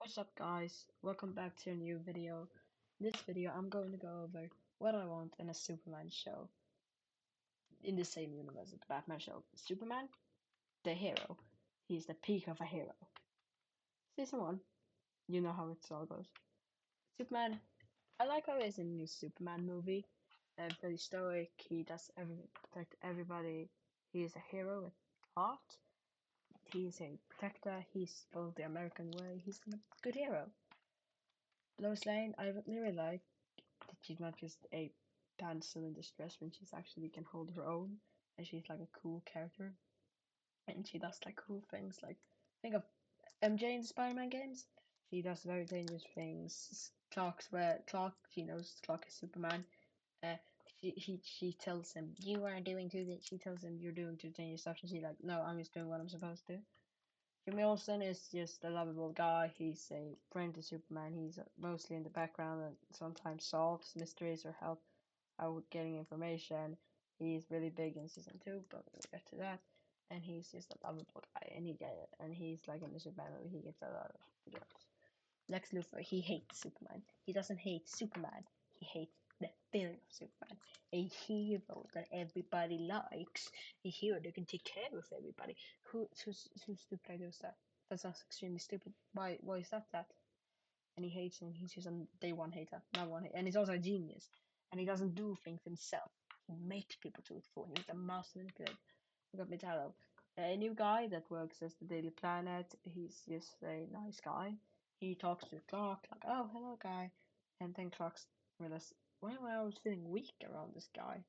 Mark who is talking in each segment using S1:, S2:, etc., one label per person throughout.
S1: What's up guys? Welcome back to a new video. In this video I'm going to go over what I want in a Superman show in the same universe as the Batman show. Superman, the hero. He's the peak of a hero. Season 1, you know how it all goes. Superman, I like how he's in the new Superman movie. Very stoic, he does protect everybody. He is a hero with heart. He's a protector, he's both the American way, he's a good hero. Lois Lane, I really like that she's not just a damsel in distress when she's actually can hold her own, and she's like a cool character, and she does like cool things. Like think of MJ in the Spider-Man games. She does very dangerous things. Clark, she knows Clark is Superman. Uh, she tells him you are doing too. She tells him you're doing too dangerous stuff, and she's like, no, I'm just doing what I'm supposed to. Jimmy Olsen is just a lovable guy. He's a friend to Superman. He's mostly in the background and sometimes solves mysteries or help out with getting information. He's really big in season 2, but we'll get to that. And he's just a lovable guy, and he's like in the Superman movie. He gets a lot of girls. Lex Luthor, he hates Superman. He doesn't hate Superman. He hates the feeling of Superman. A hero that everybody likes. A hero that can take care of everybody. Who's stupid ideas that? That's extremely stupid. Why is that? And he hates him. He's just a day one hater. Not one hater. And he's also a genius. And he doesn't do things himself. He makes people do it for him. He's a master manipulator. We got Metallo. A new guy that works as the Daily Planet. He's just a nice guy. He talks to Clark, like, oh, hello, guy. And then Clark realizes, why am I always feeling weak around this guy?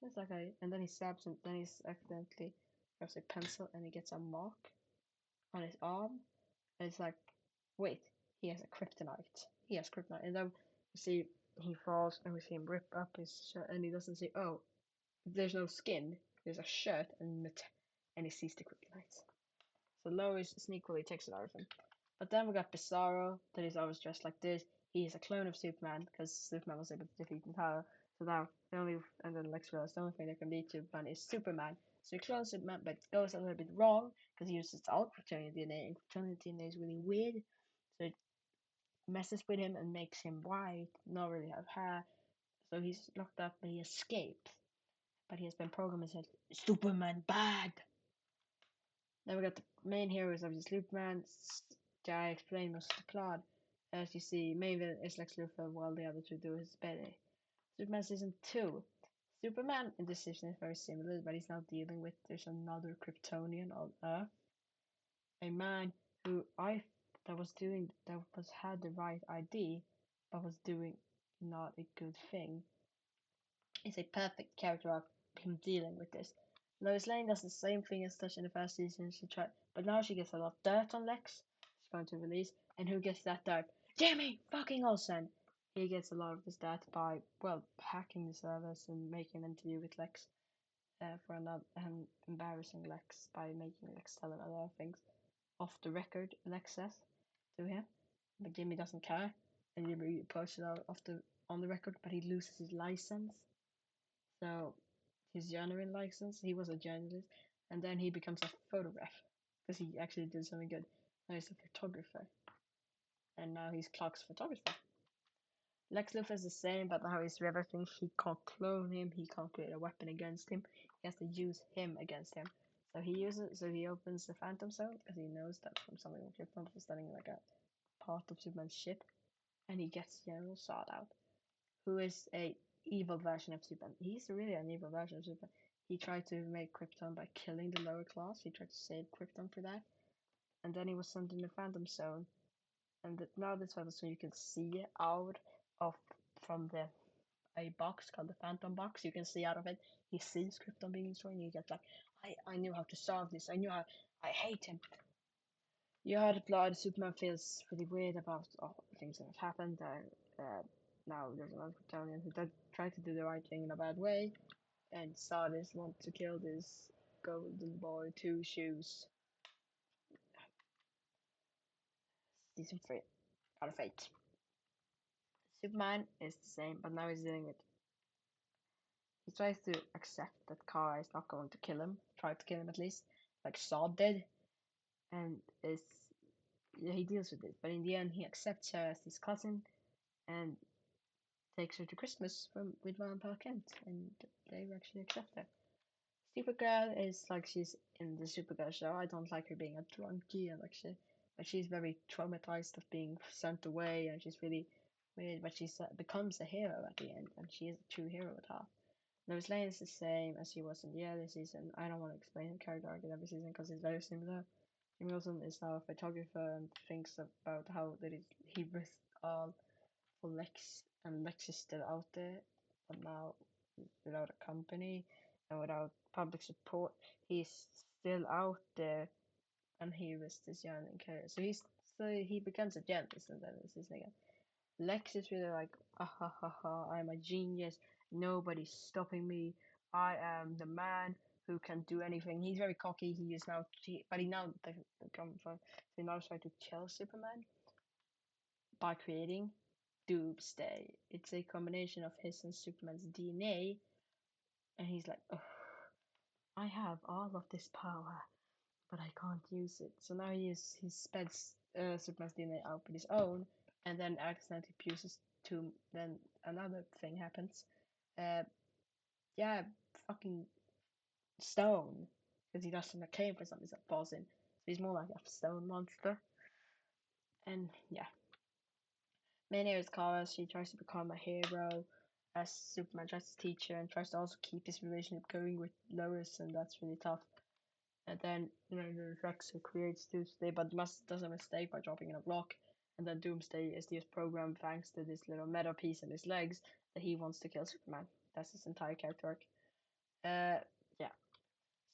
S1: It's like and then he stabs him, then he's accidentally grabs a pencil and he gets a mark on his arm. And it's like, wait, he has a kryptonite. He has kryptonite. And then we see he falls and we see him rip up his shirt and he doesn't say, oh, there's no skin, there's a shirt and he sees the kryptonite. So Lois sneakily takes it out of him. But then we got Bizarro, that is always dressed like this. He is a clone of Superman because Superman was able to defeat Metallo. So now and then Lex realizes the only thing that can beat Superman is Superman. So he clones Superman, but it goes a little bit wrong because he uses all Kryptonian DNA, and Kryptonian DNA is really weird. So it messes with him and makes him white, not really have hair. So he's locked up, but he escapes. But he has been programmed and said, Superman bad. Then we got the main heroes of the Superman. I explain most of the plot. As you see, main villain is Lex Luthor, while the other two do his bidding. Superman season 2. Superman in this season is very similar, but he's now dealing with there's another Kryptonian on Earth. A man who I that was doing that was had the right ID, but was doing not a good thing. It's a perfect character of him dealing with this. Lois Lane does the same thing as Touch in the first season. She tried, but now she gets a lot of dirt on Lex. She's going to release, and who gets that dirt? Jimmy fucking Olsen. He gets a lot of this dirt by hacking the servers and making an interview with Lex for another and embarrassing Lex by making Lex tell him a lot of things off the record. Lex says to him, but Jimmy doesn't care, and Jimmy posts it out on the record, but he loses his license. So his journeyman license, he was a journalist, and then he becomes a photographer because he actually did something good. Now he's a photographer, and now he's Clark's photographer. Lex Luthor is the same, but now he's everything. He can't clone him. He can't create a weapon against him. He has to use him against him. So he opens the Phantom Zone because he knows that from something with Krypton for studying like a part of Superman's ship, and he gets General Zod out, who is a evil version of Superman. He's really an evil version of Superman. He tried to make Krypton by killing the lower class. He tried to save Krypton for that, and then he was sent in the Phantom Zone. And now this Phantom Zone you can see out of from the a box called the Phantom Box. You can see out of it. He sees Krypton being destroyed, and you get like, I knew how to solve this. I knew how. I hate him. You heard the plot. Superman feels pretty weird about all the things that have happened. Now there's another Kryptonian who tried to do the right thing in a bad way, and Sardis wants to kill this golden boy two shoes. Season 3 out of 8. Superman is the same, but now he's dealing with. He tries to accept that Kara is not going to kill him, try to kill him at least, like Zod did, and is he deals with it. But in the end, he accepts her as his cousin and takes her to Christmas with Vampire Kent, and they actually accept her. Supergirl is like she's in the Supergirl show. I don't like her being a drunkie and but she's very traumatized of being sent away, and she's really weird. But she becomes a hero at the end, and she is a true hero at heart. Lois Lane is the same as she was in the early season. I don't want to explain her character arc in every season because it's very similar. Jim Wilson is now a photographer and thinks about how that he risked all for Lex, and Lex is still out there, but now without a company and without public support, he's still out there, and he risks his young career. So he becomes a journalist, and then this is again. Lex is really like, ah ha ha ha, I'm a genius. Nobody's stopping me. I am the man who can do anything. He's very cocky. He is now, but he now come from. He now trying to kill Superman by creating Doomsday. It's a combination of his and Superman's DNA, and he's like, oh, I have all of this power, but I can't use it. So now he speds Superman's DNA out with his own, and then accidentally fuses to. Then another thing happens. Uh, yeah, fucking stone, because he doesn't came for something that falls in. So he's more like a stone monster. And yeah, main is Kara. She tries to become a hero as Superman tries to teach her and tries to also keep his relationship going with Lois, and that's really tough. And then Rex who creates Doomsday, but does a mistake by dropping in a block. And then Doomsday is just programmed thanks to this little metal piece in his legs that he wants to kill Superman. That's his entire character arc. Yeah.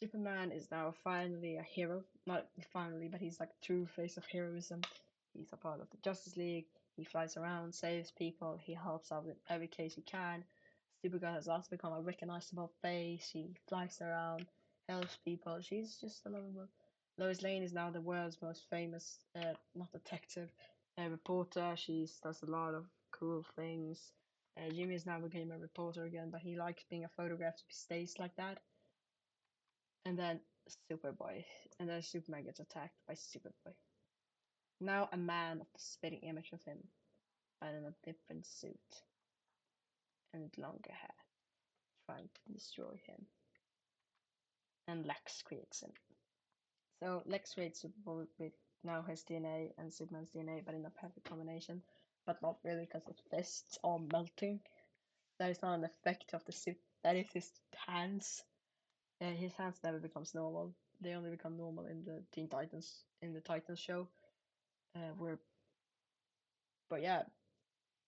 S1: Superman is now finally a hero. Not finally, but he's like true face of heroism. He's a part of the Justice League. He flies around, saves people. He helps out in every case he can. Supergirl has also become a recognizable face. She flies around, helps people. She's just a lovable. Lois Lane is now the world's most famous, not detective, reporter. She does a lot of cool things. Jimmy has now became a reporter again, but he likes being a photograph, so he stays like that. And then Superboy, and then Superman gets attacked by Superboy. Now a man of the spitting image of him, but in a different suit and with longer hair, trying to destroy him. And Lex creates him. So Lex creates Superboy with now his DNA and Superman's DNA, but in a perfect combination. But not really, because his fists are melting. That is not an effect of the suit. That is his hands. His hands never becomes normal. They only become normal in the Teen Titans Titans show. Where But yeah,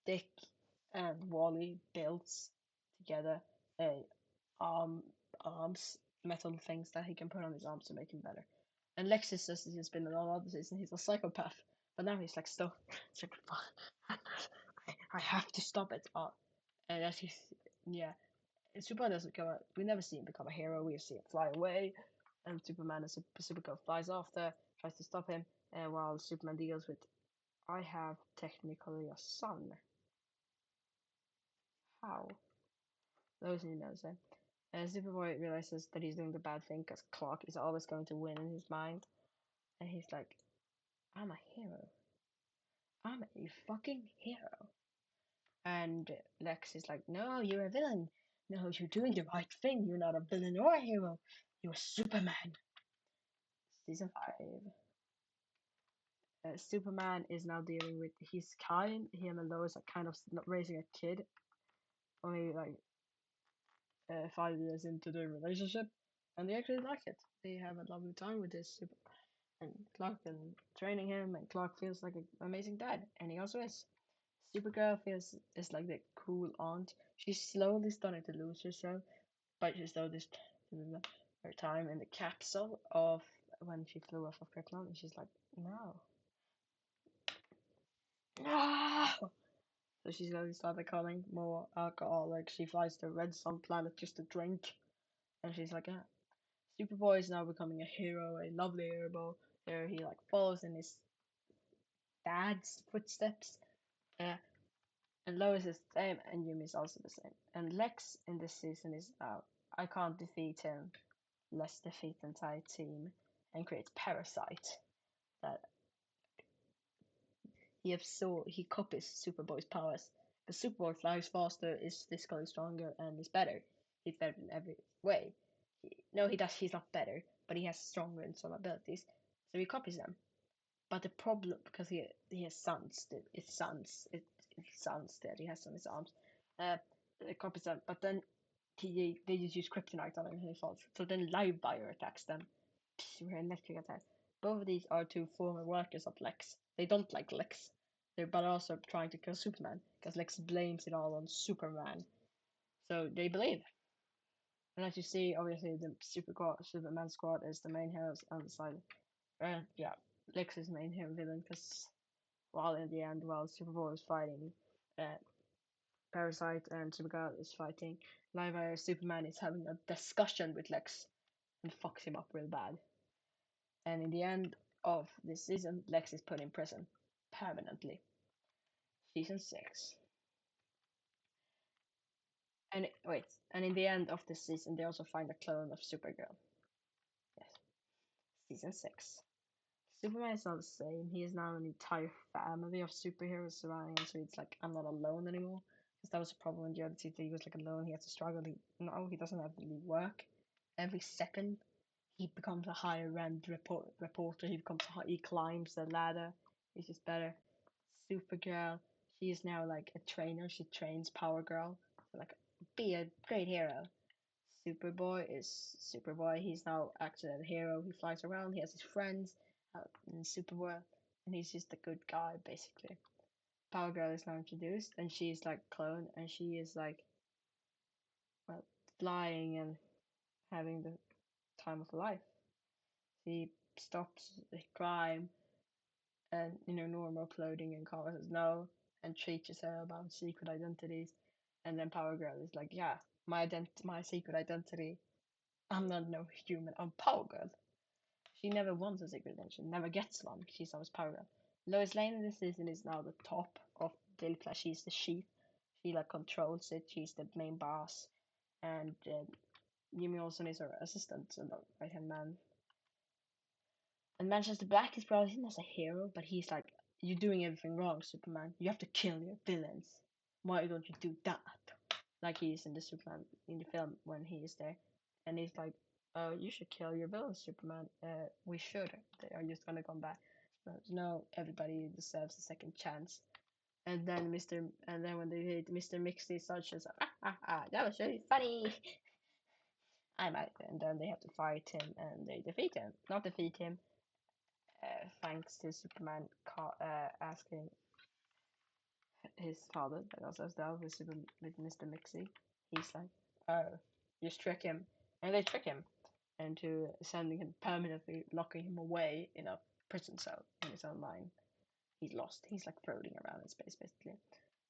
S1: Dick and Wally builds together a arm arms metal things that he can put on his arms to make him better. And Lexus says he's been in all other seasons, he's a psychopath. But now he's like stop. It's like I have to stop it. And as he's yeah. And Superman doesn't come out. We never see him become a hero. We see him fly away, and Superman and Supergirl flies after, tries to stop him, and while Superman deals with, I have technically a son. How? Those he knows it. And Superboy realizes that he's doing the bad thing because Clark is always going to win in his mind. And he's like, I'm a hero. I'm a fucking hero. And Lex is like, no, you're a villain. No, you're doing the right thing. You're not a villain or a hero. You're Superman. Season 5. Superman is now dealing with his kind. Him and Lois are kind of raising a kid. Only like 5 years into the relationship. And they actually like it. They have a lovely time with this and Clark and training him, and Clark feels like an amazing dad, and he also is. Supergirl feels is like the cool aunt. She's slowly starting to lose herself, but she's still this her time in the capsule of when she flew off of Krypton, and she's like, no, no. So she's slowly started becoming more alcoholic. She flies to Red Sun Planet just to drink, and she's like, yeah. Superboy is now becoming a hero, a lovely hero. There he like follows in his dad's footsteps. Uh, and Lois is the same, and Yumi is also the same. And Lex in this season is now, I can't defeat him, let's defeat the entire team, and creates Parasite. That he copies Superboy's powers. Because Superboy flies faster, is physically stronger, and is better. He's better in every way. No, he does. He's not better, but he has stronger in some abilities, so he copies them. But the problem, because he has sons, it's sons that he has on his arms. It copies them, but then they just use kryptonite on him and he falls. So then Livewire attacks them. With electric attack. Both of these are two former workers of Lex. They don't like Lex. They're but also trying to kill Superman because Lex blames it all on Superman. So they believe. And as you see, obviously the Superman squad is the main heroes on the side. Yeah, Lex is the main hero villain because while in the end, while Superboy is fighting uh, Parasite and Supergirl is fighting Livewire, Superman is having a discussion with Lex and fucks him up real bad. And in the end of this season, Lex is put in prison permanently. Season 6. And in the end of this season, they also find a clone of Supergirl. Yes, season 6. Superman is not the same. He is now an entire family of superheroes surrounding him, so it's like I'm not alone anymore. Because that was a problem in the other season. He was like alone. He had to struggle. He doesn't have to leave work. Every second, he becomes a higher ranked reporter. He climbs the ladder. He's just better. Supergirl, she is now like a trainer. She trains Power Girl to like be a great hero. Superboy is Superboy. He's now actually a hero. He flies around. He has his friends in Superboy, and he's just a good guy basically. Power Girl is now introduced, and she's like clone, and she is like well flying and having the time of her life. She stops the crime and normal clothing and covers no and teaches her about secret identities. And then Power Girl is like, yeah, my secret identity. I'm not no human. I'm Power Girl. She never wants a secret identity. Never gets one. She's always Power Girl. Lois Lane in this season is now the top of Daily Flash. She's the chief. She like controls it. She's the main boss. And Jimmy Olsen is her assistant and the right hand man. And Manchester Black is probably seen as a hero, but he's like, you're doing everything wrong, Superman. You have to kill your villains. Why don't you do that? Like he is in the Superman in the film when he is there, and he's like, "Oh, you should kill your villains, Superman. We should. They are just gonna come back." But no, everybody deserves a second chance. And then when they hit Mr. Mixie, such as that was really funny. I'm out, and then they have to fight him, and they defeat him. Not defeat him, thanks to Superman asking his father, that also has dealt with Mr. Mixie. He's like, oh, just trick him. And they trick him into sending him permanently, locking him away in a prison cell in his own mind. He's lost. He's like floating around in space, basically.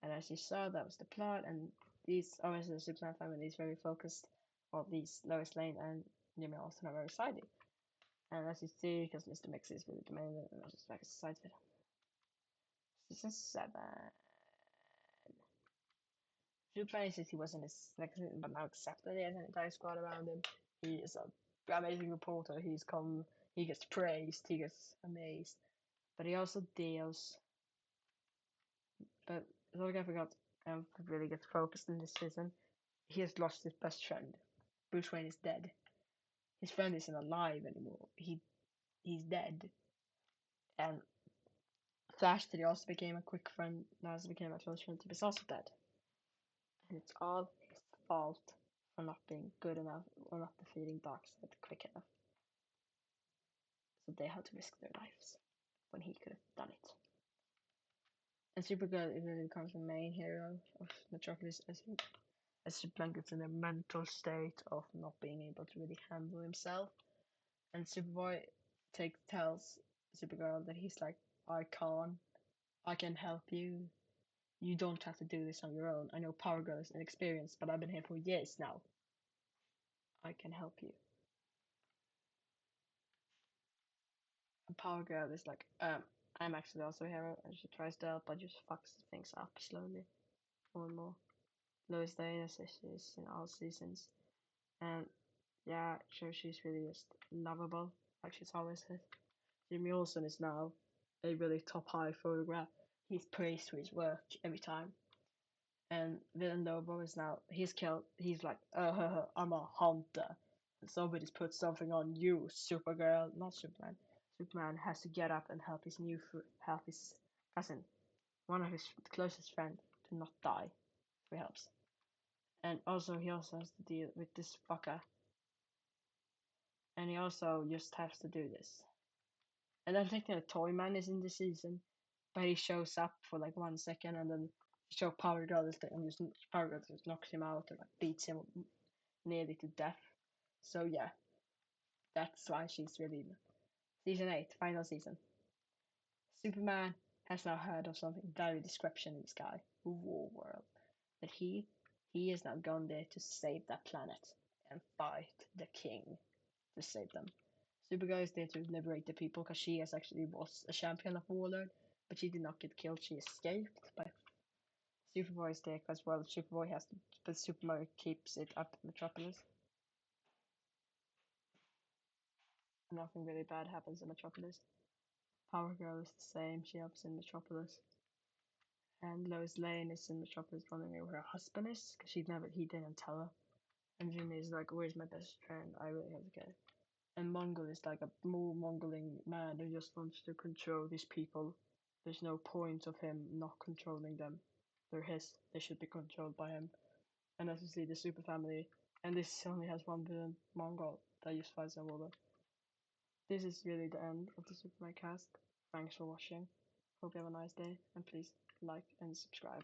S1: And as you saw, that was the plot. And these, obviously, the Superman family is very focused on these Lois Lane and Jimmy Olsen are very sidey. And as you see, because Mr. Mixie is really demanding, and I was just like excited. Season 7. Superman says he wasn't selected, but now accepted. He has an entire squad around him. He is a amazing reporter. He gets praised, he gets amazed, but he also deals. But something I forgot, really gets focused in this season. He has lost his best friend. Bruce Wayne is dead. His friend isn't alive anymore. He's dead. And Flash, that he also became a quick friend, now also became a close friend, is also dead. And it's all his fault for not being good enough or not defeating Darkseid quick enough. So they had to risk their lives when he could have done it. And Supergirl really becomes the main hero of Metropolis as Superman gets in a mental state of not being able to really handle himself. And Superboy tells Supergirl that he's like, I can help you. You don't have to do this on your own. I know Power Girl is inexperienced, but I've been here for years now. I can help you. And Power Girl is like, I'm actually also a hero, and she tries to help, but just fucks things up slowly, more and more. Lois Lane as she is in all seasons, and yeah, sure, she's really just lovable, like she's always is. Jimmy Olsen is now a really top high photograph, He's praised for his work every time. And Villain Lobo is now he's killed. He's like, I'm a hunter. And somebody's put something on you, Supergirl. Not Superman. Superman has to get up and help his help his cousin, one of his closest friend, to not die. So he helps. And also he also has to deal with this fucker. And he also just has to do this. And I'm thinking that Toyman is in the season, but he shows up for like 1 second and then show Power Girl is there and just Power Girl just knocks him out or like beats him nearly to death. So yeah, that's why she's really season 8, final season. Superman has now heard of something very description in the sky, War World. That he is now gone there to save that planet and fight the king to save them. Supergirl is there to liberate the people because she has actually was a champion of Warlord, but she did not get killed. She escaped. But Superboy is there because well, Superboy has to, but Superboy keeps it up in Metropolis. Nothing really bad happens in Metropolis. Power Girl is the same. She helps in Metropolis. And Lois Lane is in Metropolis wondering where her husband is because he didn't tell her. And Jimmy is like, where's my best friend? I really have to go. And Mongol is like a more mongoling man who just wants to control these people. There's no point of him not controlling them. They're his. They should be controlled by him. And as you see, the super family, and this only has one villain, Mongol, that just fights Avoda. This is really the end of the Superman cast. Thanks for watching. Hope you have a nice day, and please like and subscribe.